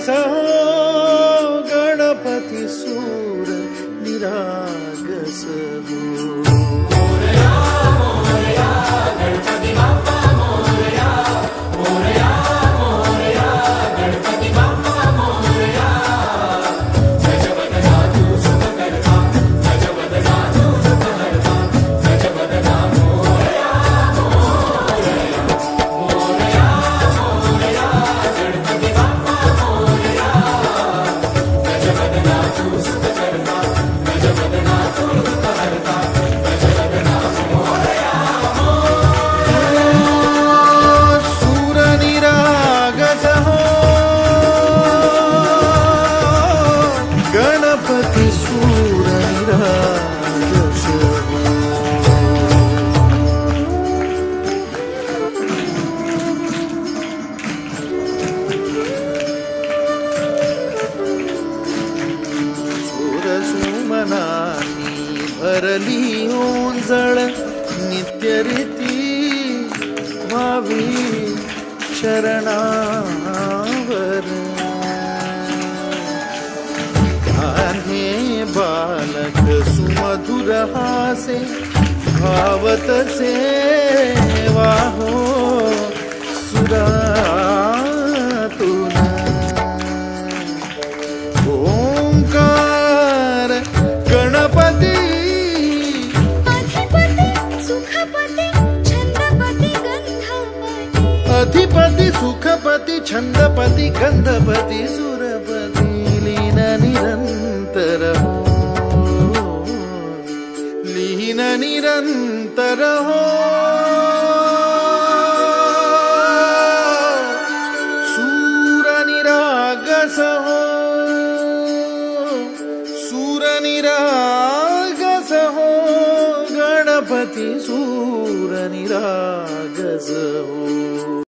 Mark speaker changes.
Speaker 1: निरागस हो गणपती सूर निरागस हो। गणपती सूर निरागस सूर सुमनानी भरली ओंजळ नित्य रीती व्हावी शरणावर। बालक सुमधुर हासे भावतसे वाहो सुरातुन। ओंकार गणपती अधिपती सुखपती छंदपती गंधपती सुरपती लीन निरंतर हो लीन निरंतर हो। सूर निरागस हो सूर निरागस हो गणपती सूर निरागस हो।